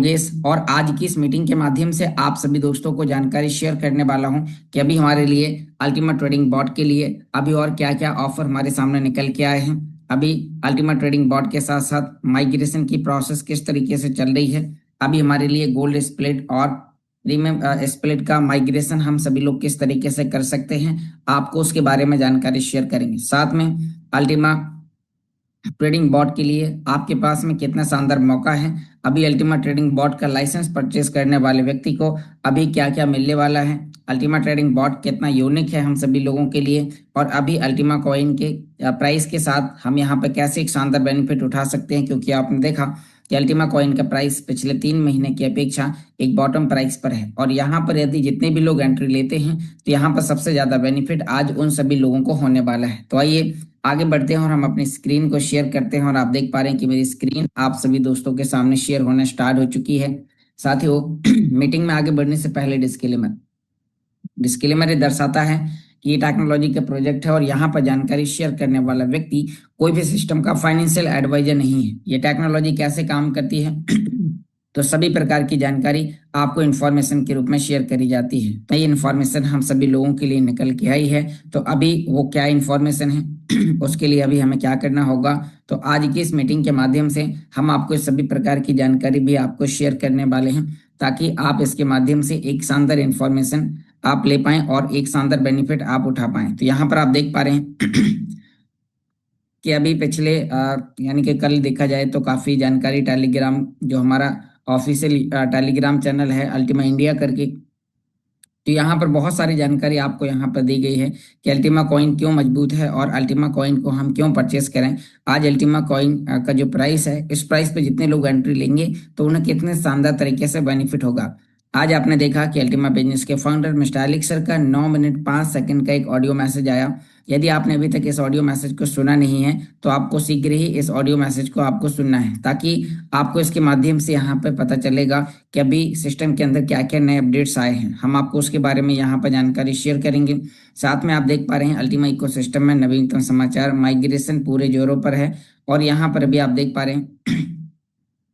और आज की इस मीटिंग के माध्यम से आप सभी दोस्तों को जानकारी शेयर करने वाला हूं कि अभी हमारे लिए अल्टीमा ट्रेडिंग बॉट के लिए अभी और क्या क्या ऑफर हमारे सामने निकल के आए हैं। अभी अल्टीमा ट्रेडिंग बॉट के साथ साथ माइग्रेशन की प्रोसेस किस तरीके से चल रही है। अभी हमारे लिए गोल्ड स्प्लिट और प्रीमियम स्प्लिट का माइग्रेशन हम सभी लोग किस तरीके से कर सकते हैं, आपको उसके बारे में जानकारी शेयर करेंगे। साथ में अल्टीमा ट्रेडिंग बॉट के लिए आपके पास में कितना शानदार मौका है। अभी अल्टीमा ट्रेडिंग बॉट का लाइसेंस परचेस करने वाले व्यक्ति को अभी क्या क्या मिलने वाला है, अल्टीमा ट्रेडिंग बॉट कितना यूनिक है हम सभी लोगों के लिए, और अभी अल्टीमा कॉइन के प्राइस के साथ हम यहाँ पे कैसे एक शानदार बेनिफिट उठा सकते हैं। क्योंकि आपने देखा कि अल्टीमा कॉइन का प्राइस पिछले 3 महीने की अपेक्षा एक बॉटम प्राइस पर है, और यहाँ पर यदि जितने भी लोग एंट्री लेते हैं तो यहाँ पर सबसे ज्यादा बेनिफिट आज उन सभी लोगों को होने वाला है। तो आइए आगे बढ़ते हैं और हम अपनी स्क्रीन को शेयर करते हैं, और आप देख पा रहे हैं कि मेरी स्क्रीन आप सभी दोस्तों के सामने शेयर होना स्टार्ट हो चुकी है। साथियों, मीटिंग में आगे बढ़ने से पहले डिस्क्लेमर डिस्क्लेमर ये दर्शाता है कि ये टेक्नोलॉजी का प्रोजेक्ट है और यहाँ पर जानकारी शेयर करने वाला व्यक्ति कोई भी सिस्टम का फाइनेंशियल एडवाइजर नहीं है। ये टेक्नोलॉजी कैसे काम करती है तो सभी प्रकार की जानकारी आपको इन्फॉर्मेशन के रूप में शेयर करी जाती है। तो ये इन्फॉर्मेशन हम सभी लोगों के लिए निकल के आई है। तो अभी वो क्या इन्फॉर्मेशन है उसके लिए अभी हमें क्या करना होगा, तो आज की इस मीटिंग के माध्यम से हम आपको इस सभी प्रकार की जानकारी भी आपको शेयर करने वाले हैं, ताकि आप इसके माध्यम से एक शानदार इन्फॉर्मेशन आप ले पाएं और एक शानदार बेनिफिट आप उठा पाएं। तो यहाँ पर आप देख पा रहे हैं कि अभी पिछले यानी कि कल देखा जाए तो काफी जानकारी टेलीग्राम जो हमारा ऑफिशियल टेलीग्राम चैनल है अल्टीमा इंडिया करके, तो यहाँ पर बहुत सारी जानकारी आपको यहाँ पर दी गई है कि अल्टीमा कॉइन क्यों मजबूत है और अल्टीमा कॉइन को हम क्यों परचेस करें। आज अल्टीमा कॉइन का जो प्राइस है, इस प्राइस पे जितने लोग एंट्री लेंगे तो उन्हें कितने शानदार तरीके से बेनिफिट होगा। आज आपने देखा कि अल्टीमा बिजनेस के फाउंडर मिस्टर एलेक्स सर का 9 मिनट 5 सेकंड का एक ऑडियो मैसेज आया। यदि आपने अभी तक इस ऑडियो मैसेज को सुना नहीं है तो आपको शीघ्र ही इस ऑडियो मैसेज को आपको सुनना है, ताकि आपको इसके माध्यम से यहाँ पे पता चलेगा कि अभी सिस्टम के अंदर क्या क्या नए अपडेट्स आए हैं। हम आपको उसके बारे में यहाँ पर जानकारी शेयर करेंगे। साथ में आप देख पा रहे हैं अल्टीमा इकोसिस्टम में नवीनतम समाचार, माइग्रेशन पूरे जोरों पर है, और यहाँ पर भी आप देख पा रहे हैं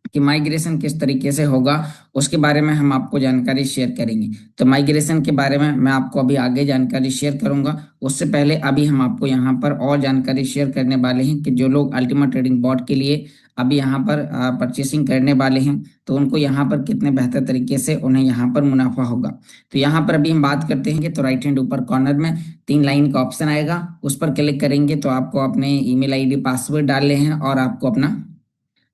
कि माइग्रेशन किस तरीके से होगा उसके बारे में हम आपको जानकारी शेयर करेंगे। तो माइग्रेशन के बारे में मैं आपको अभी आगे जानकारी शेयर करूंगा। उससे पहले अभी हम आपको यहाँ पर और जानकारी शेयर करने वाले हैं कि जो लोग अल्टीमा ट्रेडिंग बॉट के लिए अभी यहाँ पर परचेसिंग करने वाले हैं तो उनको यहाँ पर कितने बेहतर तरीके से उन्हें यहाँ पर मुनाफा होगा। तो यहाँ पर अभी हम बात करते हैं कि तो राइट हैंड ऊपर कॉर्नर में 3 लाइन का ऑप्शन आएगा, उस पर क्लिक करेंगे तो आपको अपने ईमेल आईडी पासवर्ड डालने हैं और आपको अपना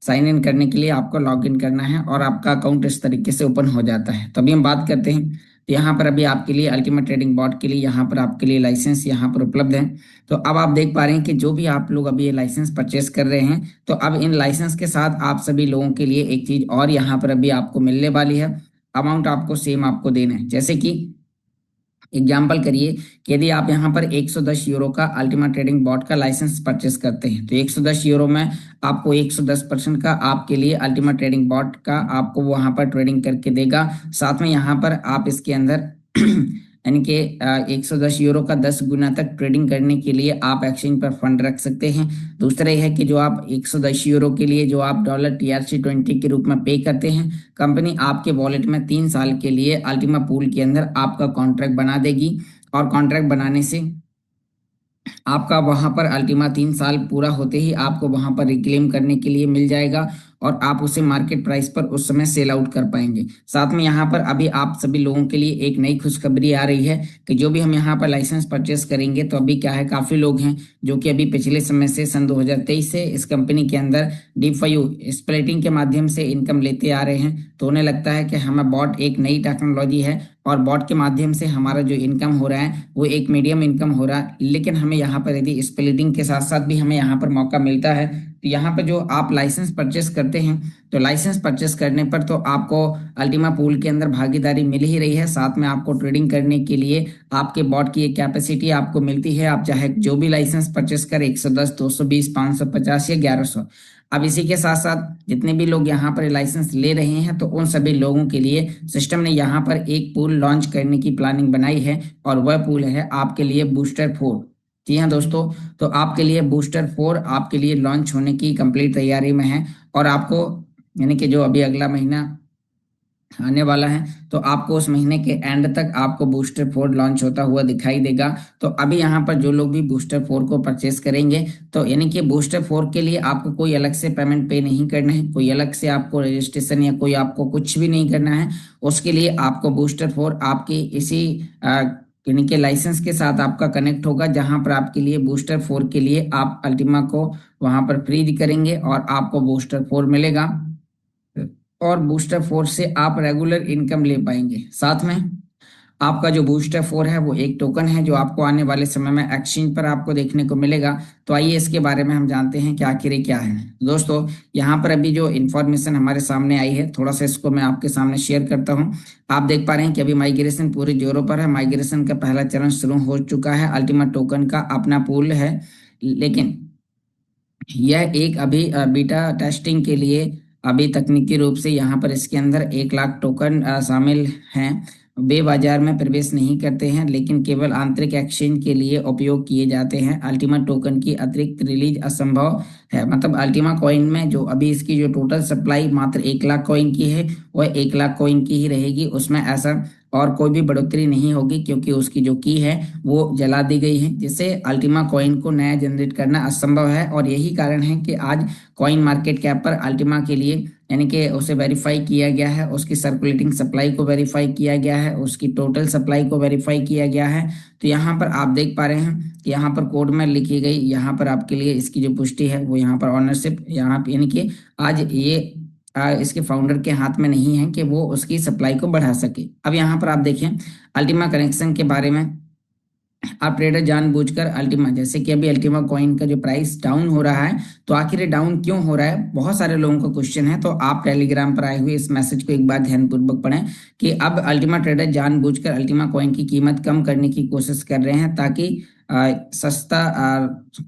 साइन इन करने के लिए आपको लॉग इन करना है और आपका अकाउंट इस तरीके से ओपन हो जाता है। तो अभी हम बात करते हैं, तो यहाँ पर अभी आपके लिए अल्टीमा ट्रेडिंग बॉट के लिए यहाँ पर आपके लिए लाइसेंस यहाँ पर उपलब्ध है। तो अब आप देख पा रहे हैं कि जो भी आप लोग अभी ये लाइसेंस परचेस कर रहे हैं, तो अब इन लाइसेंस के साथ आप सभी लोगों के लिए एक चीज और यहाँ पर अभी आपको मिलने वाली है। अमाउंट आपको सेम आपको देना है। जैसे कि एग्जाम्पल करिए कि यदि आप यहाँ पर 110 यूरो का अल्टीमा ट्रेडिंग बॉट का लाइसेंस परचेस करते हैं तो 110 यूरो में आपको 110% का आपके लिए अल्टीमा ट्रेडिंग बॉट का आपको वहां पर ट्रेडिंग करके देगा। साथ में यहाँ पर आप इसके अंदर यानी कि 110 यूरो का 10 गुना तक ट्रेडिंग करने के लिए आप एक्सचेंज पर फंड रख सकते हैं। दूसरा यह है कि जो आप 110 यूरो के लिए जो आप डॉलर TRC20 के रूप में पे करते हैं, कंपनी आपके वॉलेट में 3 साल के लिए अल्टीमा पूल के अंदर आपका कॉन्ट्रैक्ट बना देगी, और कॉन्ट्रैक्ट बनाने से आपका वहां पर अल्टीमा 3 साल पूरा होते ही आपको वहां पर रिक्लेम करने के लिए मिल जाएगा और आप उसे मार्केट प्राइस पर उस समय सेल आउट कर पाएंगे। साथ में यहाँ पर अभी आप सभी लोगों के लिए एक नई खुशखबरी आ रही है कि जो भी हम यहाँ पर लाइसेंस परचेस करेंगे, तो अभी क्या है, काफी लोग हैं जो कि अभी पिछले समय से सन 2023 से इस कंपनी के अंदर DeFi स्प्लिटिंग के माध्यम से इनकम लेते आ रहे हैं। तो उन्हें लगता है कि हमें बॉट एक नई टेक्नोलॉजी है और बॉट के माध्यम से हमारा जो इनकम हो रहा है वो एक मीडियम इनकम हो रहा है, लेकिन हमें यहाँ पर यदि स्प्लिटिंग के साथ साथ भी हमें यहाँ पर मौका मिलता है, तो यहाँ पर जो आप लाइसेंस परचेस करते हैं तो लाइसेंस परचेस करने पर तो आपको अल्टीमा पूल के अंदर भागीदारी मिल ही रही है। साथ में आपको ट्रेडिंग करने के लिए आपके बॉट की एक कैपेसिटी आपको मिलती है। आप चाहे जो भी लाइसेंस परचेस करें, 110, 220, 550 या 1100। अब इसी के साथ साथ जितने भी लोग यहाँ पर लाइसेंस ले रहे हैं तो उन सभी लोगों के लिए सिस्टम ने यहाँ पर एक पूल लॉन्च करने की प्लानिंग बनाई है, और वह पूल है आपके लिए बूस्टर 4। जी हाँ दोस्तों, तो आपके लिए बूस्टर 4 आपके लिए लॉन्च होने की कंप्लीट तैयारी में है, और आपको यानी कि जो अभी अगला महीना आने वाला है, तो आपको उस महीने के एंड तक आपको बूस्टर 4 लॉन्च होता हुआ दिखाई देगा। तो अभी यहाँ पर जो लोग भी बूस्टर 4 को परचेस करेंगे, तो यानी कि बूस्टर 4 के लिए आपको कोई अलग से पेमेंट पे नहीं करना है, कोई अलग से आपको रजिस्ट्रेशन या कोई आपको कुछ भी नहीं करना है। उसके लिए आपको बूस्टर 4 आपकी इसी यानी कि लाइसेंस के साथ आपका कनेक्ट होगा, जहां पर आपके लिए बूस्टर 4 के लिए आप अल्टीमा को वहां पर फ्रीज करेंगे और आपको बूस्टर 4 मिलेगा। और बूस्टर 4 से आप रेगुलर इनकम ले पाएंगे। साथ में आपका जो बूस्टर 4 है वो एक टोकन है जो आपको आने वाले समय में एक्सचेंज पर आपको देखने को मिलेगा। तो आइए इसके बारे में हम जानते हैं कि आखिर ये क्या है। दोस्तों, यहाँ पर अभी जो इन्फॉर्मेशन हमारे सामने आई है, थोड़ा सा इसको मैं आपके सामने शेयर करता हूँ। आप देख पा रहे हैं कि अभी माइग्रेशन पूरे जोरों पर है। माइग्रेशन का पहला चरण शुरू हो चुका है। अल्टीमेट टोकन का अपना पूल है, लेकिन यह एक अभी बीटा टेस्टिंग के लिए अभी तकनीकी रूप से यहाँ पर इसके अंदर 1 लाख टोकन शामिल हैं। वे बाजार में प्रवेश नहीं करते हैं, लेकिन केवल आंतरिक एक्सचेंज के लिए उपयोग किए जाते हैं। अल्टीमा टोकन की अतिरिक्त रिलीज असंभव है। मतलब अल्टीमा कॉइन में जो अभी इसकी जो टोटल सप्लाई मात्र 1 लाख कॉइन की है, वह 1 लाख कॉइन की ही रहेगी। उसमें ऐसा और कोई भी बढ़ोतरी नहीं होगी, क्योंकि उसकी जो की है वो जला दी गई है, जिससे अल्टीमा कॉइन को नया जनरेट करना असंभव है। और यही कारण है कि आज कॉइन मार्केट कैप पर अल्टीमा के लिए यानी कि उसे वेरीफाई किया गया है, उसकी सर्कुलेटिंग सप्लाई को वेरीफाई किया गया है, उसकी टोटल सप्लाई को वेरीफाई किया गया है। तो यहाँ पर आप देख पा रहे हैं कि यहाँ पर कोड में लिखी गई, यहाँ पर आपके लिए इसकी जो पुष्टि है वो यहाँ पर ऑनरशिप यहाँ यानी कि आज ये इसके फाउंडर के हाथ में नहीं है कि वो उसकी सप्लाई को बढ़ा सके। अब यहाँ पर आप देखें अल्टीमा कनेक्शन के बारे में। आप ट्रेडर जानबूझकर अल्टीमा, जैसे कि अभी अल्टीमा कॉइन का जो प्राइस डाउन हो रहा है, तो आखिर ये डाउन क्यों हो रहा है, बहुत सारे लोगों का क्वेश्चन है। तो आप टेलीग्राम पर आए हुए इस मैसेज को एक बार ध्यानपूर्वक पढ़ें कि अब अल्टीमा ट्रेडर जानबूझकर अल्टीमा कॉइन की कीमत कम करने की कोशिश कर रहे हैं, ताकि सस्ता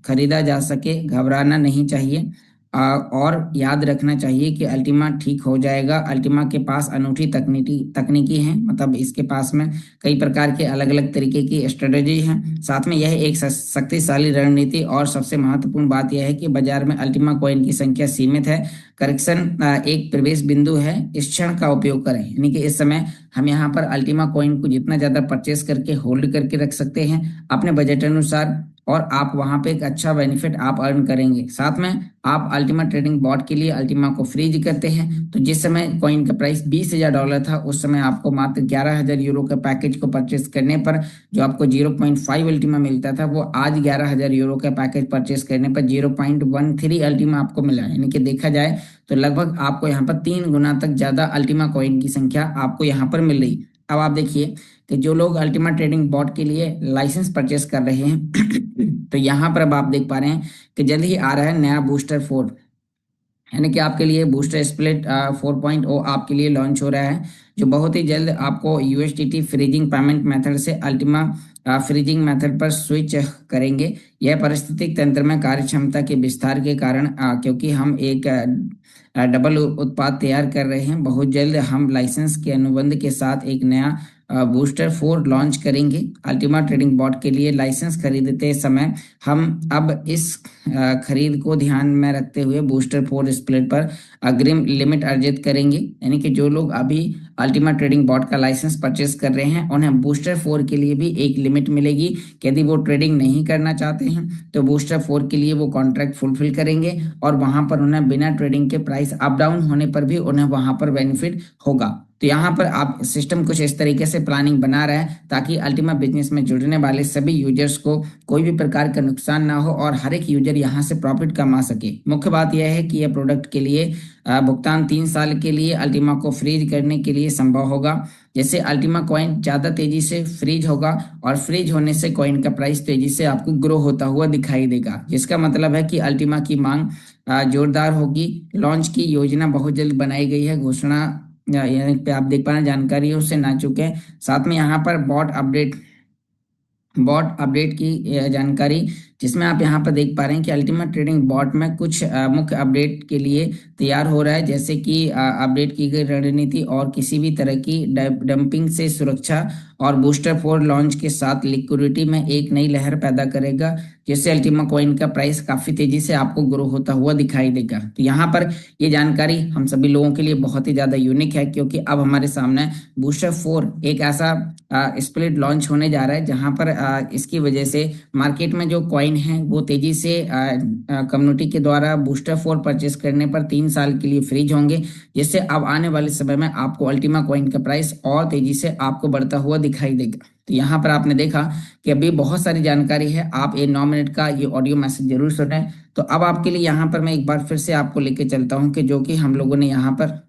खरीदा जा सके। घबराना नहीं चाहिए और याद रखना चाहिए कि अल्टीमा ठीक हो जाएगा। अल्टीमा के पास अनूठी तकनीकी है, मतलब इसके पास में कई प्रकार के अलग अलग तरीके की स्ट्रेटजी है। साथ में यह एक शक्तिशाली रणनीति, और सबसे महत्वपूर्ण बात यह है कि बाजार में अल्टीमा कॉइन की संख्या सीमित है। करेक्शन एक प्रवेश बिंदु है, इस क्षण का उपयोग करें। यानी कि इस समय हम यहाँ पर अल्टीमा कॉइन को जितना ज्यादा परचेस करके होल्ड करके रख सकते हैं अपने बजट अनुसार, और आप वहां पे एक अच्छा बेनिफिट आप अर्न करेंगे। साथ में आप अल्टीमा ट्रेडिंग बॉट के लिए अल्टीमा को फ्रीज करते हैं, तो जिस समय कॉइन का प्राइस $20,000 था, उस समय आपको मात्र 11,000 यूरो के पैकेज को परचेस करने पर जो आपको 0.5 अल्टीमा मिलता था, वो आज 11,000 यूरो का पैकेज परचेस करने पर 0.13 अल्टीमा आपको मिला। यानी कि देखा जाए तो लगभग आपको यहाँ पर 3 गुना तक ज्यादा अल्टीमा कॉइन की संख्या आपको यहाँ पर मिल रही। अब आप देखिए कि जो लोग अल्टीमा ट्रेडिंग बॉट के लिए लाइसेंस परचेस कर रहे हैं तो यहाँ पर अब आप देख पा रहे हैं कि जल्द ही आ रहा है नया बूस्टर 4, यानी कि आपके लिए बूस्टर स्प्लिट 4.0 आपके लिए लॉन्च हो रहा है, जो बहुत ही जल्द आपको यूएसडीटी फ्रीजिंग पेमेंट मेथड से अल्टीमा फ्रीजिंग मेथड पर स्विच करेंगे। यह पारिस्थितिक तंत्र में कार्यक्षमता के विस्तार के कारण, क्योंकि हम एक डबल उत्पाद तैयार कर रहे हैं, बहुत जल्द हम लाइसेंस के अनुबंध के साथ एक नया बूस्टर 4 लॉन्च करेंगे। अल्टीमा ट्रेडिंग बॉट के लिए लाइसेंस खरीदते समय हम अब इस खरीद को ध्यान में रखते हुए बूस्टर 4 स्प्लिट पर अग्रिम लिमिट अर्जित करेंगे। यानी कि जो लोग अभी अल्टीमा ट्रेडिंग बॉट का लाइसेंस परचेस कर रहे हैं, उन्हें बूस्टर 4 के लिए भी एक लिमिट मिलेगी। यदि वो ट्रेडिंग नहीं करना चाहते हैं तो बूस्टर 4 के लिए वो कॉन्ट्रैक्ट फुलफिल करेंगे, और वहां पर उन्हें बिना ट्रेडिंग के प्राइस अप डाउन होने पर भी उन्हें वहां पर बेनिफिट होगा। तो यहाँ पर आप सिस्टम कुछ इस तरीके से प्लानिंग बना रहे हैं ताकि अल्टीमा बिजनेस में जुड़ने वाले सभी यूजर्स को कोई भी प्रकार का नुकसान ना हो और हर एक यूजर यहाँ से प्रॉफिट कमा सके। मुख्य बात यह है कि यह प्रोडक्ट के लिए भुगतान 3 साल के लिए अल्टीमा को फ्रीज करने के लिए संभव होगा। जैसे अल्टीमा कॉइन ज्यादा तेजी से फ्रीज होगा, और फ्रीज होने से कॉइन का प्राइस तेजी से आपको ग्रो होता हुआ दिखाई देगा, जिसका मतलब है कि अल्टीमा की मांग जोरदार होगी। लॉन्च की योजना बहुत जल्द बनाई गई है, घोषणा यानी पे आप देख पा रहे हैं जानकारी उससे ना चुके। साथ में यहाँ पर बॉट अपडेट की जानकारी जिसमें आप यहाँ पर देख पा रहे हैं कि अल्टीमेट ट्रेडिंग बॉट में कुछ मुख्य अपडेट के लिए तैयार हो रहा है, जैसे कि अपडेट की गई रणनीति और किसी भी तरह की डंपिंग से सुरक्षा और बूस्टर फोर लॉन्च के साथ लिक्विडिटी में एक नई लहर पैदा करेगा, जिससे अल्टीमा कॉइन का प्राइस काफी तेजी से आपको ग्रो होता हुआ दिखाई देगा। तो यहाँ पर ये जानकारी हम सभी लोगों के लिए बहुत ही ज्यादा यूनिक है, क्योंकि अब हमारे सामने बूस्टर फोर एक ऐसा स्प्लिट लॉन्च होने जा रहा है जहां पर इसकी वजह से मार्केट में जो कॉइन है वो तेजी से कम्युनिटी के द्वारा बूस्टर फोर परचेस करने पर 3 साल के लिए फ्रीज होंगे, जिससे अब आने वाले समय में आपको अल्टीमा कॉइन का प्राइस और तेजी से आपको बढ़ता हुआ दिखाई देगा। तो यहाँ पर आपने देखा कि अभी बहुत सारी जानकारी है, आप ये 9 मिनट का ये ऑडियो मैसेज जरूर सुने। तो अब आपके लिए यहाँ पर मैं एक बार फिर से आपको लेके चलता हूँ कि जो कि हम लोगों ने यहाँ पर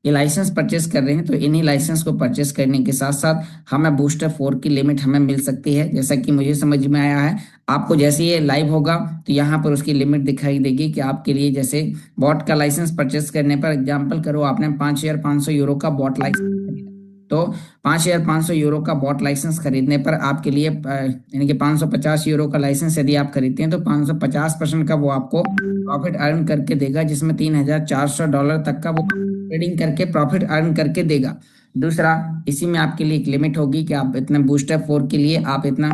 ये लाइसेंस परचेस कर रहे हैं, तो इन्हीं लाइसेंस को परचेस करने के साथ साथ हमें बूस्टर फोर की लिमिट हमें मिल सकती है। जैसा कि मुझे समझ में आया है, आपको जैसे ये लाइव होगा तो यहाँ पर उसकी लिमिट दिखाई देगी कि आपके लिए जैसे बॉट का लाइसेंस परचेस करने पर एग्जाम्पल करो आपने 5,500 यूरो का बॉट लाइसेंस खरीदा, तो 5,500 यूरो का बॉट लाइसेंस खरीदने पर आपके लिए यानी कि 550 यूरो का लाइसेंस यदि आप खरीदते हैं तो 550% का वो आपको प्रॉफिट अर्न करके देगा, जिसमें $3,400 तक का वो ट्रेडिंग करके प्रॉफिट अर्न करके देगा। दूसरा, इसी में आपके लिए एक लिमिट होगी कि आप इतना बूस्टर फोर के लिए आप इतना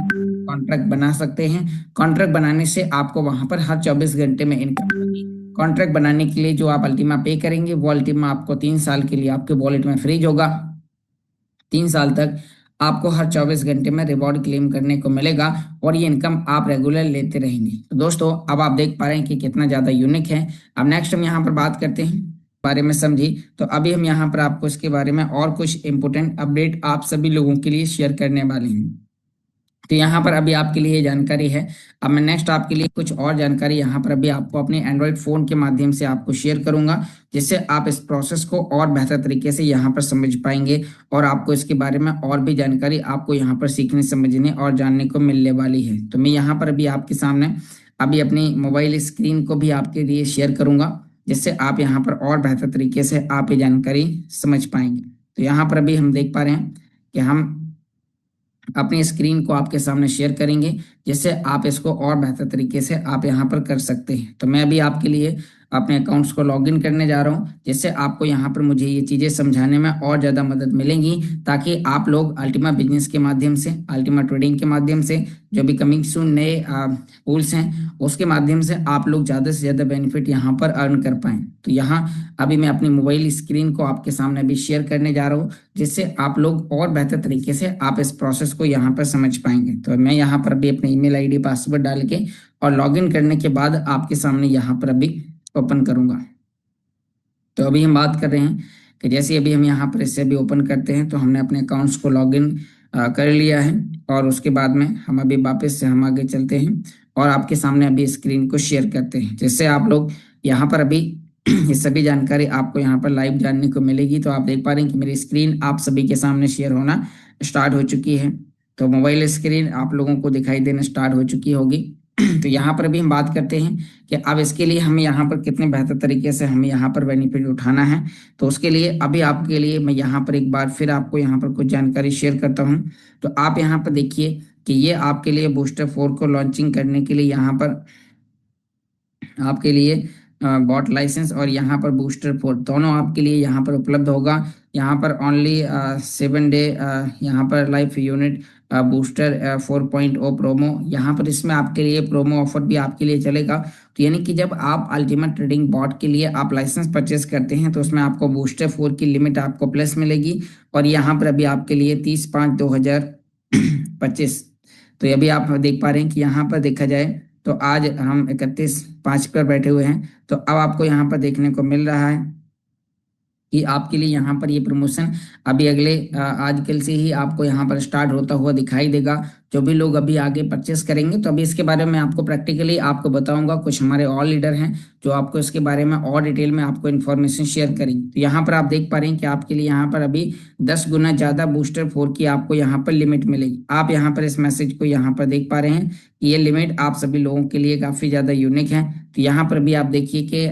कॉन्ट्रैक्ट बना सकते हैं। कॉन्ट्रैक्ट बनाने से आपको वहां पर हर 24 घंटे में इनकम होगी। कॉन्ट्रैक्ट बनाने के लिए जो आप अल्टीमा पे करेंगे वो अल्टीमा आपको 3 साल के लिए आपके वॉलेट में फ्रीज होगा। 3 साल तक आपको हर 24 घंटे में रिवॉर्ड क्लेम करने को मिलेगा और ये इनकम आप रेगुलर लेते रहेंगे। तो दोस्तों, अब आप देख पा रहे हैं कि कितना ज्यादा यूनिक है। अब नेक्स्ट हम यहाँ पर बात करते हैं बारे में समझी, तो अभी हम यहाँ पर आपको इसके बारे में और कुछ इंपोर्टेंट अपडेट आप सभी लोगों के लिए शेयर करने वाले हैं। तो यहाँ पर अभी आपके लिए जानकारी है। अब मैं नेक्स्ट आपके लिए कुछ और जानकारी यहाँ पर अभी आपको अपने एंड्रॉइड फोन के माध्यम से आपको शेयर करूंगा, जिससे आप इस प्रोसेस को और बेहतर तरीके से यहाँ पर समझ पाएंगे और आपको इसके बारे में और भी जानकारी आपको यहाँ पर सीखने समझने और जानने को मिलने वाली है। तो मैं यहाँ पर अभी आपके सामने अभी अपनी मोबाइल स्क्रीन को भी आपके लिए शेयर करूंगा, जिससे आप यहाँ पर और बेहतर तरीके से आप ये जानकारी समझ पाएंगे। तो यहाँ पर अभी हम देख पा रहे हैं कि हम अपनी स्क्रीन को आपके सामने शेयर करेंगे, जिससे आप इसको और बेहतर तरीके से आप यहाँ पर कर सकते हैं। तो मैं अभी आपके लिए अपने अकाउंट्स को लॉगिन करने जा रहा हूँ, जिससे आपको यहाँ पर मुझे ये चीज़ें समझाने में और ज़्यादा मदद मिलेंगी, ताकि आप लोग अल्टीमा बिजनेस के माध्यम से, अल्टीमा ट्रेडिंग के माध्यम से, जो भी कमिंग सून नए टूल्स हैं उसके माध्यम से आप लोग ज़्यादा से ज़्यादा बेनिफिट यहाँ पर अर्न कर पाएँ। तो यहाँ अभी मैं अपनी मोबाइल स्क्रीन को आपके सामने अभी शेयर करने जा रहा हूँ, जिससे आप लोग और बेहतर तरीके से आप इस प्रोसेस को यहाँ पर समझ पाएंगे। तो मैं यहाँ पर अभी अपने ईमेल आईडी पासवर्ड डाल के और लॉगिन करने के बाद आपके सामने यहाँ पर अभी ओपन करूंगा। तो अभी हम बात कर रहे हैं कि जैसे अभी हम यहाँ पर इससे भी ओपन करते हैं तो हमने अपने अकाउंट्स को लॉगिन कर लिया है, और उसके बाद में हम अभी वापस से हम आगे चलते हैं और आपके सामने अभी स्क्रीन को शेयर करते हैं, जिससे आप लोग यहाँ पर अभी ये सभी जानकारी आपको यहाँ पर लाइव जानने को मिलेगी। तो आप देख पा रहे हैं कि मेरी स्क्रीन आप सभी के सामने शेयर होना स्टार्ट हो चुकी है। तो मोबाइल स्क्रीन आप लोगों को दिखाई देना स्टार्ट हो चुकी होगी। तो यहाँ पर अभी हम बात करते हैं कि अब इसके लिए हमें यहाँ पर कितने बेहतर तरीके से हमें यहाँ पर बेनिफिट उठाना है। तो उसके लिए अभी आपके लिए मैं यहाँ पर एक बार फिर आपको यहाँ पर कुछ जानकारी शेयर करता हूँ। तो आप यहाँ पर देखिए कि ये आपके लिए बूस्टर फोर को लॉन्चिंग करने के लिए यहाँ पर आपके लिए बॉट लाइसेंस और यहाँ पर बूस्टर फोर दोनों आपके लिए यहाँ पर उपलब्ध होगा। यहाँ पर ओनली 7 डे यहाँ पर लाइफ यूनिट बूस्टर 4.0 प्रोमो, यहाँ पर इसमें आपके लिए प्रोमो ऑफर भी आपके लिए चलेगा। तो यानी कि जब आप अल्टीमेट ट्रेडिंग बॉट के लिए आप लाइसेंस परचेस करते हैं तो उसमें आपको बूस्टर फोर की लिमिट आपको प्लस मिलेगी। और यहाँ पर अभी आपके लिए 30/5/2025, तो अभी आप देख पा रहे हैं कि यहाँ पर देखा जाए तो आज हम 31/5 पर बैठे हुए हैं। तो अब आपको यहाँ पर देखने को मिल रहा है कि आपके लिए यहाँ पर ये प्रमोशन अभी अगले आजकल से ही आपको यहाँ पर स्टार्ट होता हुआ दिखाई देगा। जो भी लोग अभी आगे परचेस करेंगे, तो अभी इसके बारे में आपको प्रैक्टिकली आपको बताऊंगा। कुछ हमारे और लीडर हैं जो आपको इसके बारे में और डिटेल में आपको इन्फॉर्मेशन शेयर करेंगे। तो यहाँ पर आप देख पा रहे हैं कि आपके लिए यहाँ पर अभी 10 गुना ज़्यादा बूस्टर फोर की आपको यहाँ पर लिमिट मिलेगी। आप यहाँ पर इस मैसेज को यहाँ पर देख पा रहे हैं कि ये लिमिट आप सभी लोगों के लिए काफ़ी ज़्यादा यूनिक है। तो यहाँ पर भी आप देखिए कि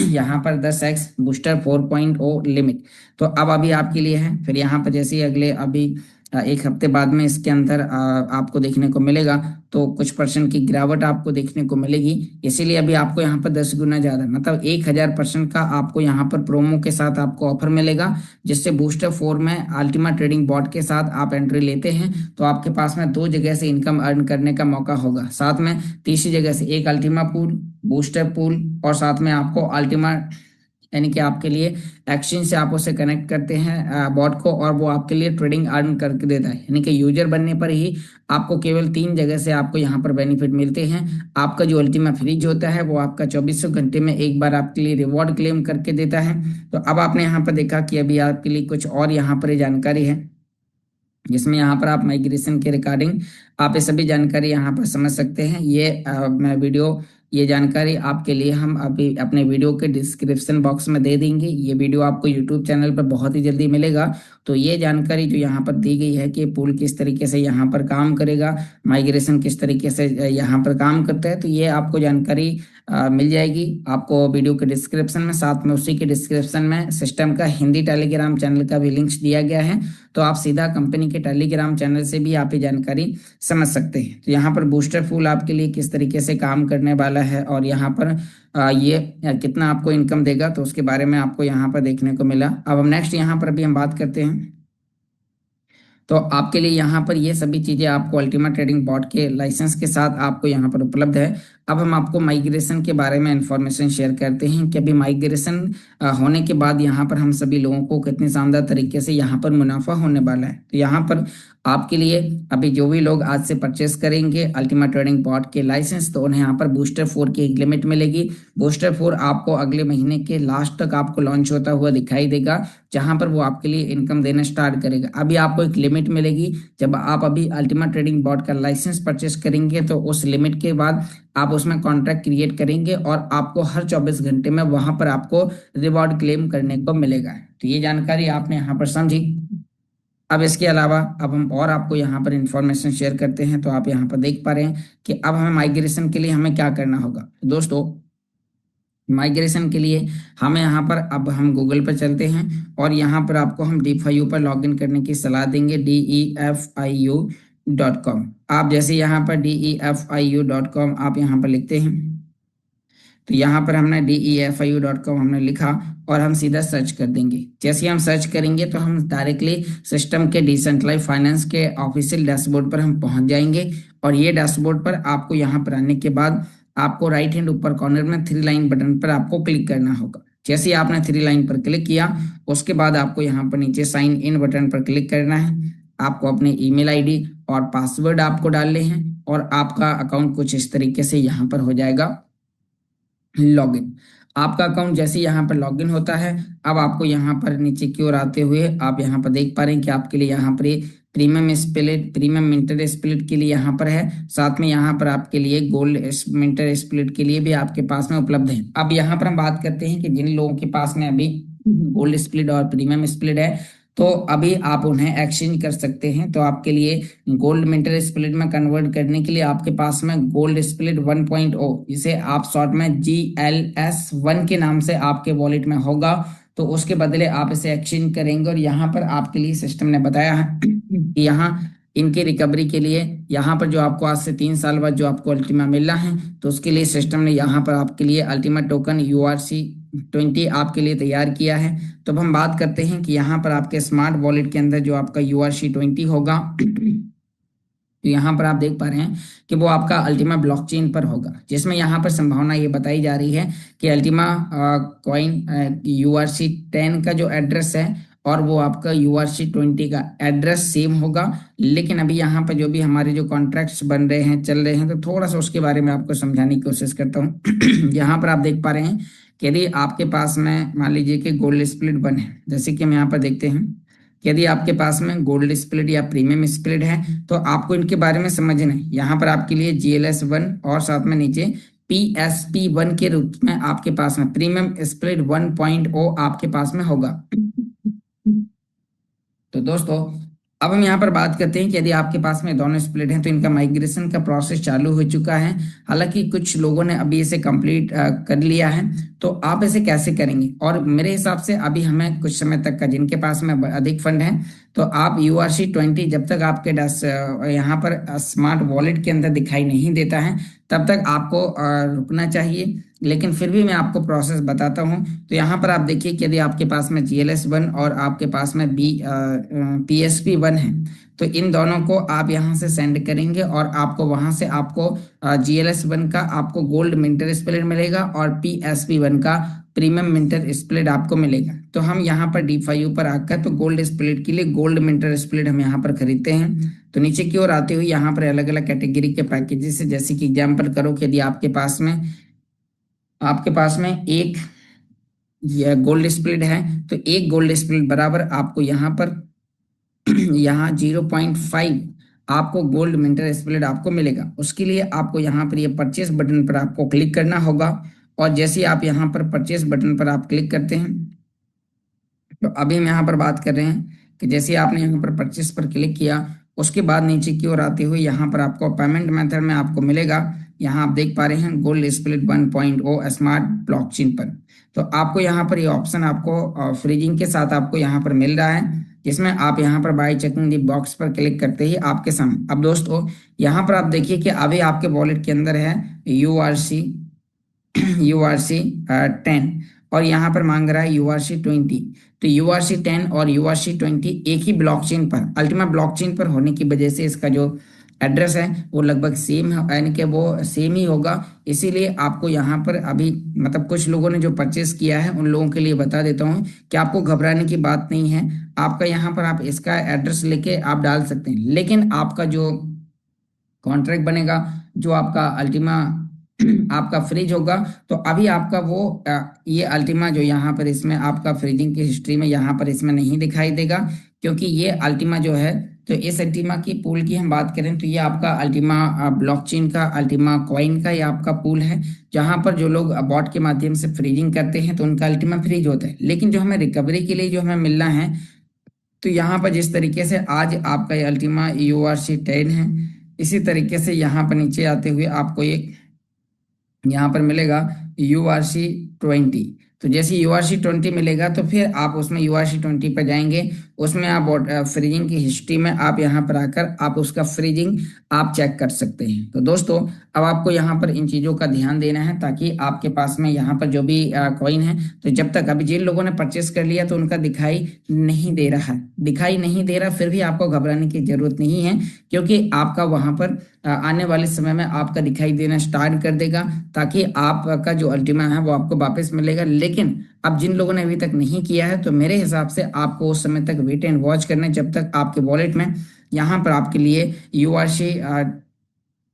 यहाँ पर 10x बूस्टर 4.0 लिमिट तो अब अभी आपके लिए है। फिर यहाँ पर जैसे अगले अभी एक हफ्ते बाद में इसके अंदर आपको देखने को मिलेगा, तो कुछ % की गिरावट आपको देखने को मिलेगी। इसीलिए अभी आपको यहाँ पर 10 गुना ज्यादा मतलब 1000% का आपको यहाँ पर प्रोमो के साथ आपको ऑफर मिलेगा, जिससे बूस्टर 4 में अल्टीमा ट्रेडिंग बॉट के साथ आप एंट्री लेते हैं तो आपके पास में 2 जगह से इनकम अर्न करने का मौका होगा, साथ में तीसरी जगह से एक अल्टीमा पूल, बूस्टर पूल और साथ में आपको अल्टीमा यानी कि आपके लिए एक्सचेंज से आप उसे कनेक्ट करते हैं बॉट को, और वो आपके लिए ट्रेडिंग अर्न करके देता है। यानी कि यूजर बनने पर ही आपको केवल 3 जगह से आपको यहाँ पर बेनिफिट मिलते हैं। आपका जो अल्टीमा फ्रीज होता है वो आपका 2400 घंटे में एक बार आपके लिए रिवॉर्ड क्लेम करके देता है। तो अब आपने यहाँ पर देखा कि अभी आपके लिए कुछ और यहाँ पर जानकारी है, जिसमें यहाँ पर आप माइग्रेशन के रिगार्डिंग आप ये सभी जानकारी यहाँ पर समझ सकते हैं। मैं वीडियो ये जानकारी आपके लिए हम अभी अपने वीडियो के डिस्क्रिप्शन बॉक्स में दे देंगे। ये वीडियो आपको यूट्यूब चैनल पर बहुत ही जल्दी मिलेगा। तो ये जानकारी जो यहाँ पर दी गई है कि पूल किस तरीके से यहाँ पर काम करेगा, माइग्रेशन किस तरीके से यहाँ पर काम करता है, तो ये आपको जानकारी मिल जाएगी आपको वीडियो के डिस्क्रिप्शन में। साथ में उसी के डिस्क्रिप्शन में सिस्टम का हिंदी टेलीग्राम चैनल का भी लिंक्स दिया गया है, तो आप सीधा कंपनी के टेलीग्राम चैनल से भी आप ये जानकारी समझ सकते हैं। तो यहाँ पर बूस्टर फूल आपके लिए किस तरीके से काम करने वाला है और यहाँ पर ये कितना आपको इनकम देगा, तो उसके बारे में आपको यहाँ पर देखने को मिला। अब हम नेक्स्ट यहाँ पर अभी हम बात करते हैं। तो आपके लिए यहाँ पर ये सभी चीज़ें आपको अल्टीमा ट्रेडिंग बॉट के लाइसेंस के साथ आपको यहाँ पर उपलब्ध है। अब हम आपको माइग्रेशन के बारे में इंफॉर्मेशन शेयर करते हैं कि अभी माइग्रेशन होने के बाद यहाँ पर हम सभी लोगों को कितने शानदार तरीके से यहाँ पर मुनाफा होने वाला है। तो यहाँ पर आपके लिए अभी जो भी लोग आज से परचेस करेंगे अल्टीमा ट्रेडिंग बॉट के लाइसेंस, तो उन्हें यहाँ पर बूस्टर 4 की एक लिमिट मिलेगी। बूस्टर 4 आपको अगले महीने के लास्ट तक आपको लॉन्च होता हुआ दिखाई देगा, जहां पर वो आपके लिए इनकम देना स्टार्ट करेगा। अभी आपको एक लिमिट मिलेगी, जब आप अभी अल्टीमा ट्रेडिंग बॉट का लाइसेंस परचेस करेंगे तो उस लिमिट के बाद आप उसमें कॉन्ट्रैक्ट क्रिएट करेंगे और आपको हर 24 घंटे में वहां पर आपको रिवॉर्ड क्लेम करने को मिलेगा। तो ये जानकारी आपने यहाँ पर समझी। अब इसके अलावा अब हम और आपको यहाँ पर इंफॉर्मेशन शेयर करते हैं। तो आप यहाँ पर देख पा रहे हैं कि अब हमें माइग्रेशन के लिए हमें क्या करना होगा। दोस्तों माइग्रेशन के लिए हमें यहाँ पर अब हम गूगल पर चलते हैं और यहाँ पर आपको हम DeFiU पर लॉगिन करने की सलाह देंगे, DeFiU.com। आप जैसे यहाँ पर DeFiU.com आप यहाँ पर लिखते हैं, तो यहाँ पर हमने DeFiU.com हमने लिखा और हम सीधा सर्च कर देंगे। जैसे हम सर्च करेंगे तो हम डायरेक्टली सिस्टम के डिसेंट्रलाइज्ड फाइनेंस के ऑफिशियल डैशबोर्ड पर हम पहुंच जाएंगे। और ये डैशबोर्ड पर आपको यहाँ पर आने के बाद आपको राइट हैंड ऊपर कॉर्नर में 3 लाइन बटन पर आपको क्लिक करना होगा। जैसे आपने 3 लाइन पर क्लिक किया उसके बाद आपको यहाँ पर नीचे साइन इन बटन पर क्लिक करना है। आपको अपने ईमेल आईडी और पासवर्ड आपको डालने हैं और आपका अकाउंट कुछ इस तरीके से यहाँ पर हो जाएगा लॉगिन। आपका अकाउंट जैसे यहाँ पर लॉगिन होता है, अब आपको यहाँ पर नीचे की ओर आते हुए आप यहाँ पर देख पा रहे हैं कि आपके लिए यहाँ पर premium split, premium mentor split के लिए यहाँ पर है, साथ में यहाँ पर आपके लिए गोल्ड मिंटर स्प्लिट के लिए भी आपके पास में उपलब्ध है। अब यहाँ पर हम बात करते हैं कि जिन लोगों के पास में अभी गोल्ड स्प्लिट और प्रीमियम स्प्लिट है तो अभी आप उन्हें एक्सचेंज कर सकते हैं। तो आपके लिए गोल्ड मिंटर स्प्लिट में कन्वर्ट करने के लिए आपके पास में गोल्ड स्प्लिट 1.0, इसे आप शॉर्ट में GLS1 के नाम से आपके वॉलेट में होगा, तो उसके बदले आप इसे एक्सचेंज करेंगे। और यहाँ पर आपके लिए सिस्टम ने बताया है कि यहाँ इनकी रिकवरी के लिए यहाँ पर जो आपको आज से 3 साल बाद जो आपको अल्टीमा मिलना है, तो उसके लिए सिस्टम ने यहाँ पर आपके लिए अल्टीमा टोकन URC20 आपके लिए तैयार किया है। तो अब हम बात करते हैं कि यहाँ पर आपके स्मार्ट वॉलेट के अंदर जो आपका URC20 होगा, तो यहाँ पर आप देख पा रहे हैं कि वो आपका अल्टीमा ब्लॉकचेन पर होगा, जिसमें यहाँ पर संभावना ये बताई जा रही है कि अल्टीमा कॉइन URC10 का जो एड्रेस है और वो आपका URC20 का एड्रेस सेम होगा। लेकिन अभी यहाँ पर जो भी हमारे जो कॉन्ट्रैक्ट्स बन रहे हैं चल रहे हैं, तो थोड़ा सा उसके बारे में आपको समझाने की कोशिश करता हूँ। यहाँ पर आप देख पा रहे हैं कि यदि आपके पास में मान लीजिए कि गोल्ड स्प्लिट 1 है, जैसे कि हम यहाँ पर देखते हैं, यदि आपके पास में गोल्ड स्प्लिट या प्रीमियम स्प्लिट है तो आपको इनके बारे में समझना है। यहाँ पर आपके लिए GLS1 और साथ में नीचे PSP1 के रूप में आपके पास में प्रीमियम स्प्लिट 1.0 आपके पास में होगा। तो दोस्तों अब हम यहाँ पर बात करते हैं कि यदि आपके पास में दोनों स्प्लिट हैं तो इनका माइग्रेशन का प्रोसेस चालू हो चुका है। हालांकि कुछ लोगों ने अभी इसे कंप्लीट कर लिया है। तो आप इसे कैसे करेंगे? और मेरे हिसाब से अभी हमें कुछ समय तक का, जिनके पास में अधिक फंड है, तो आप URC 20 जब तक आपके यहाँ पर स्मार्ट वॉलेट के अंदर दिखाई नहीं देता है तब तक आपको रुकना चाहिए। लेकिन फिर भी मैं आपको प्रोसेस बताता हूँ। तो यहाँ पर आप देखिए कि यदि आपके पास में GLS 1 और आपके पास में PSP 1 है, तो इन दोनों को आप यहाँ से सेंड करेंगे और आपको वहां से आपको GLS 1 का आपको गोल्ड मिंटर स्प्लिट मिलेगा और PSP 1 का प्रीमियम मिंटर स्प्लिट आपको मिलेगा। तो हम यहाँ पर D5 पर आकर तो गोल्ड स्प्लिट के लिए गोल्ड मिंटर स्प्लिट हम यहाँ पर खरीदते हैं। तो नीचे की ओर आते हुए यहाँ पर अलग अलग कैटेगरी के पैकेजेस है। जैसे कि एग्जाम्पल करो कि यदि आपके पास में एक यह गोल्ड स्प्लिट है, तो एक गोल्ड स्प्लिट बराबर आपको यहाँ पर यहाँ 0.5 आपको गोल्ड मिंटर स्प्लिट आपको मिलेगा। उसके लिए आपको यहाँ पर ये परचेस बटन पर आपको क्लिक करना होगा। और जैसे आप यहाँ पर परचेस बटन पर आप क्लिक करते हैं, तो अभी हम यहाँ पर बात कर रहे हैं कि जैसे आपने यहाँ पर परचेस पर क्लिक किया, उसके बाद नीचे की ओर आते हुए यहाँ पर आपको पेमेंट मेथड में आपको मिलेगा। यहाँ आप देख पा रहे हैं गोल्ड स्प्लिट 1.0 स्मार्ट ब्लॉकचेन पर। तो आपको यहाँ पर ये ऑप्शन आपको फ्रीजिंग के साथ आपको यहाँ पर मिल रहा है, जिसमें आप यहाँ पर बाय चेकिंग दी बॉक्स पर क्लिक करते ही आपके सामने। अब दोस्तों यहाँ पर आप देखिए कि अभी आपके वॉलेट के अंदर है URC 10 और यहाँ पर मांग रहा है URC 20। तो URC 10 और URC 20 एक ही ब्लॉकचेन पर, अल्टीमा ब्लॉकचेन पर होने की वजह से इसका जो एड्रेस है वो लगभग सेम है, यानी कि वो सेम ही होगा। इसीलिए आपको यहाँ पर अभी मतलब कुछ लोगों ने जो परचेस किया है उन लोगों के लिए बता देता हूँ कि आपको घबराने की बात नहीं है। आपका यहाँ पर आप इसका एड्रेस लेके आप डाल सकते हैं, लेकिन आपका जो कॉन्ट्रैक्ट बनेगा, जो आपका अल्टीमा आपका फ्रिज होगा, तो अभी आपका वो ये अल्टीमा जो यहाँ पर इसमें आपका फ्रीजिंग की हिस्ट्री में यहाँ पर इसमें नहीं दिखाई देगा। क्योंकि ये अल्टीमा जो है, तो इस अल्टीमा की पूल की हम बात करें तो ये आपका अल्टीमा ब्लॉकचेन का, अल्टीमा कॉइन का ये आपका पूल है, जहां पर जो लोग बॉट के माध्यम से फ्रीजिंग करते हैं तो उनका अल्टीमा फ्रीज होता है। लेकिन जो हमें रिकवरी के लिए जो हमें मिलना है, तो यहाँ पर जिस तरीके से आज आपका ये अल्टीमा URC 10 है, इसी तरीके से यहाँ पर नीचे आते हुए आपको एक यहाँ पर मिलेगा URC 20। तो जैसे URC 20 मिलेगा तो फिर आप उसमें URC 20 पर जाएंगे, उसमें आप फ्रीजिंग की हिस्ट्री में आप यहाँ पर आकर आप उसका फ्रीजिंग आप चेक कर सकते हैं। तो दोस्तों अब आपको यहाँ पर इन चीज़ों का ध्यान देना है, ताकि आपके पास में यहाँ पर जो भी कॉइन है, तो जब तक अभी जिन लोगों ने परचेस कर लिया तो उनका दिखाई नहीं दे रहा है, दिखाई नहीं दे रहा, फिर भी आपको घबराने की जरूरत नहीं है, क्योंकि आपका वहां पर आने वाले समय में आपका दिखाई देना स्टार्ट कर देगा, ताकि आपका जो अल्टीमा है वो आपको वापस मिलेगा। लेकिन अब जिन लोगों ने अभी तक नहीं किया है, तो मेरे हिसाब से आपको उस समय तक वेट एंड वॉच करना है, जब तक आपके वॉलेट में यहाँ पर आपके लिए URC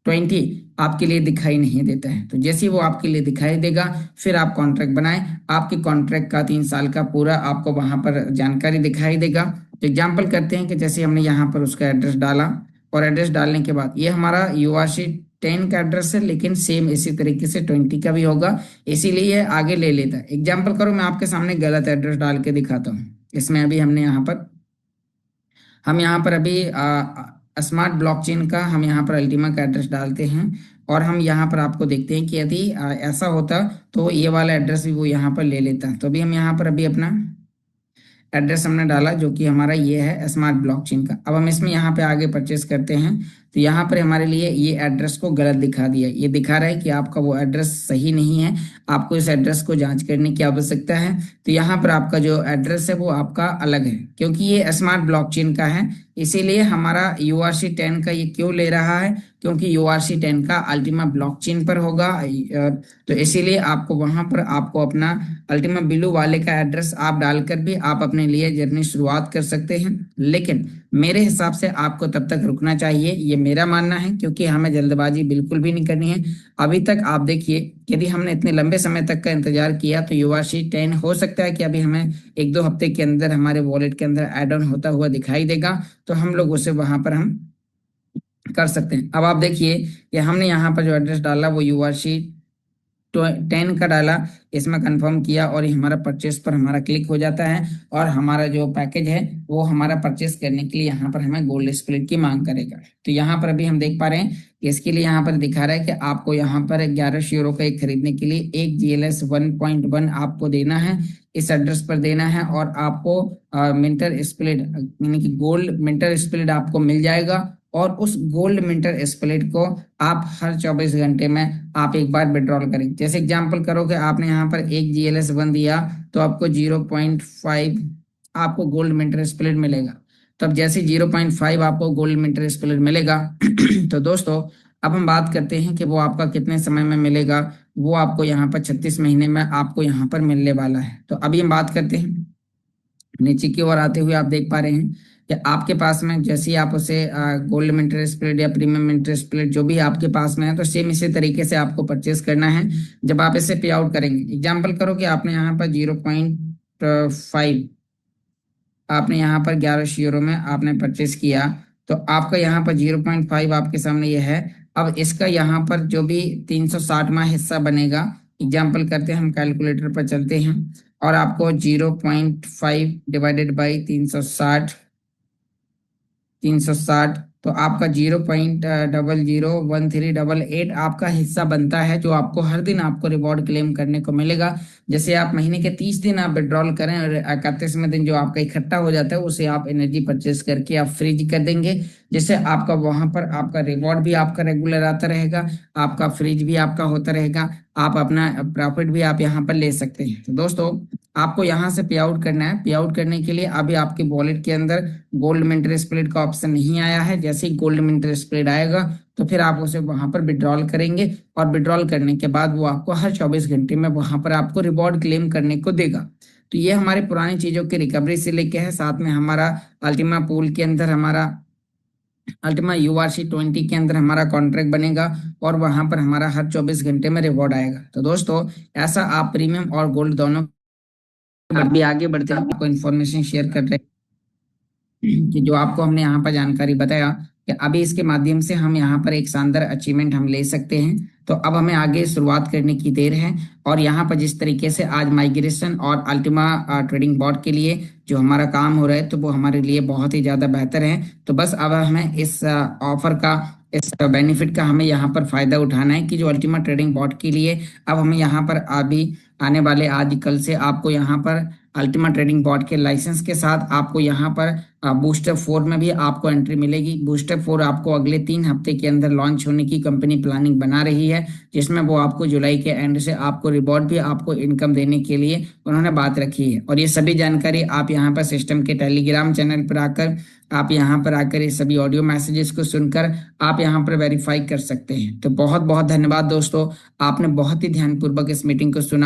20 आपके लिए दिखाई नहीं देता है। तो जैसे ही वो आपके लिए दिखाई देगा, फिर आप कॉन्ट्रैक्ट बनाएं। आपके कॉन्ट्रैक्ट का 3 साल का पूरा आपको वहां पर जानकारी दिखाई देगा। तो एग्जाम्पल करते हैं कि जैसे हमने यहाँ पर उसका एड्रेस डाला, और एड्रेस डालने के बाद ये हमारा URC 10 का एड्रेस है, लेकिन सेम इसी तरीके से 20 का भी होगा, इसीलिए ये आगे ले लेता है। एग्जाम्पल करो, मैं आपके सामने गलत एड्रेस डाल के दिखाता हूँ। इसमें अभी हम यहाँ पर अभी स्मार्ट ब्लॉकचेन का हम यहाँ पर अल्टीमा का एड्रेस डालते हैं, और हम यहाँ पर आपको देखते हैं कि यदि ऐसा होता तो ये वाला एड्रेस भी वो यहाँ पर ले लेता। तो अभी हम यहाँ पर अभी अपना एड्रेस हमने डाला जो कि हमारा ये है स्मार्ट ब्लॉकचेन का। अब हम इसमें यहाँ पे आगे परचेस करते हैं, तो यहाँ पर हमारे लिए ये एड्रेस को गलत दिखा दिया, ये दिखा रहा है कि आपका वो एड्रेस सही नहीं है, आपको इस एड्रेस को जांच करने की आवश्यकता है। तो यहाँ पर आपका जो एड्रेस है वो आपका अलग है, क्योंकि ये स्मार्ट ब्लॉकचेन का है, इसीलिए हमारा URC 10 का ये क्यों ले रहा है, क्योंकि URC 10 का अल्टीमा ब्लॉकचेन पर होगा। तो इसीलिए आपको वहां पर आपको अपना अल्टीमा बिलू वाले का एड्रेस आप डालकर भी आप अपने लिए जर्नी शुरुआत कर सकते हैं। लेकिन मेरे हिसाब से आपको तब तक रुकना चाहिए, ये मेरा मानना है, क्योंकि हमें जल्दबाजी बिल्कुल भी नहीं करनी है। अभी तक आप देखिए, यदि हमने इतने लंबे समय तक का इंतजार किया, तो URC 10 हो सकता है कि अभी हमें 1-2 हफ्ते के अंदर हमारे वॉलेट के अंदर ऐड ऑन होता हुआ दिखाई देगा, तो हम लोग उसे वहां पर हम कर सकते हैं। अब आप देखिए कि हमने यहाँ पर जो एड्रेस डाला वो URC 10 का डाला, इसमें कंफर्म किया और ये हमारा परचेस पर हमारा क्लिक हो जाता है और हमारा जो पैकेज है वो हमारा परचेस करने के लिए यहाँ पर हमें गोल्ड स्प्लिट की मांग करेगा। तो यहाँ पर अभी हम देख पा रहे हैं कि इसके लिए यहाँ पर दिखा रहा है कि आपको यहाँ पर 1100 यूरो का एक खरीदने के लिए एक GLS 1.1 आपको देना है, इस एड्रेस पर देना है और आपको मिंटर स्प्लिट यानी कि गोल्ड मिंटर स्प्लिट आपको मिल जाएगा और उस गोल्ड मिंटर स्प्लिट को आप हर 24 घंटे में आप एक बार विड्रॉल करें। जैसे एग्जांपल करो कि आपने यहाँ पर एक GLS 1 दिया तो आपको 0.5 आपको गोल्ड मिंटर स्प्लिट मिलेगा। तब जैसे 0.5 आपको गोल्ड मिंटर स्प्लिट मिलेगा तो दोस्तों अब हम बात करते हैं कि वो आपका कितने समय में मिलेगा। वो आपको यहाँ पर 36 महीने में आपको यहाँ पर मिलने वाला है। तो अभी हम बात करते हैं नीचे की ओर आते हुए आप देख पा रहे हैं कि आपके पास में जैसे ही आप उसे गोल्ड मिंटर स्प्लिट या प्रीमियम मिंटर स्प्लिट जो भी आपके पास में है तो सेम इसी तरीके से आपको परचेस करना है। जब आप इसे पे आउट करेंगे, एग्जांपल करो कि आपने यहाँ पर 0.5 आपने यहाँ पर 1100 यूरो में आपने परचेस किया तो आपका यहाँ पर 0.5 आपके सामने ये है। अब इसका यहाँ पर जो भी 360वां हिस्सा बनेगा, एग्जाम्पल करते हैं हम कैलकुलेटर पर चलते हैं और आपको 0.5 डिवाइडेड बाई 360 तो आपका 0.001388 आपका हिस्सा बनता है जो आपको हर दिन आपको रिवॉर्ड क्लेम करने को मिलेगा। जैसे आप महीने के 30 दिन आप विड्रॉल करें और 31वें दिन जो आपका इकट्ठा हो जाता है उसे आप एनर्जी परचेस करके आप फ्रीज कर देंगे, जिससे आपका वहां पर आपका रिवॉर्ड भी आपका रेगुलर आता रहेगा, आपका फ्रीज भी आपका होता रहेगा, आप अपना प्रॉफिट भी आप यहाँ पर ले सकते हैं। तो दोस्तों आपको यहाँ से पे आउट करना है। पे आउट करने के लिए अभी आपके वॉलेट के अंदर गोल्ड मिंटर स्प्लिट का ऑप्शन नहीं आया है। जैसे ही गोल्ड मिंटर स्प्लिट आएगा तो फिर आप उसे वहां पर विड्रॉल करेंगे और विड्रॉल करने के बाद वो आपको हर 24 घंटे में वहां पर आपको रिवॉर्ड क्लेम करने को देगा। तो ये हमारे पुरानी चीजों की रिकवरी से लेके है, साथ में हमारा अल्टीमा पूल के अंदर हमारा अल्टीमा URC 20 के अंदर हमारा कॉन्ट्रैक्ट बनेगा और वहां पर हमारा हर 24 घंटे में रिवॉर्ड आएगा। तो दोस्तों ऐसा आप प्रीमियम और गोल्ड दोनों अभी आगे बढ़ते हैं आपको इन्फॉर्मेशन शेयर कर रहे हैं कि जो आपको हमने यहाँ पर जानकारी बताया कि अभी इसके माध्यम से हम यहाँ पर एक शानदार अचीवमेंट हम ले सकते हैं। तो अब हमें आगे शुरुआत करने की देर है और यहाँ पर जिस तरीके से आज माइग्रेशन और अल्टीमा ट्रेडिंग बॉट के लिए जो हमारा काम हो रहा है तो वो हमारे लिए बहुत ही ज्यादा बेहतर है। तो बस अब हमें इस ऑफर का इस बेनिफिट का हमें यहाँ पर फायदा उठाना है कि जो अल्टीमा ट्रेडिंग बॉट के लिए अब हमें यहाँ पर अभी आने वाले आज कल से आपको यहाँ पर अल्टीमा ट्रेडिंग बॉट के लाइसेंस के साथ आपको यहाँ पर बूस्टर 4 में भी आपको एंट्री मिलेगी। बूस्टर 4 आपको अगले 3 हफ्ते के अंदर लॉन्च होने की कंपनी प्लानिंग बना रही है, जिसमें वो आपको जुलाई के एंड से आपको रिवॉर्ड भी आपको इनकम देने के लिए उन्होंने बात रखी है। और ये सभी जानकारी आप यहाँ पर सिस्टम के टेलीग्राम चैनल पर आकर आप यहाँ पर आकर ये सभी ऑडियो मैसेजेस को सुनकर आप यहाँ पर वेरीफाई कर सकते हैं। तो बहुत बहुत धन्यवाद दोस्तों, आपने बहुत ही ध्यानपूर्वक इस मीटिंग को सुना।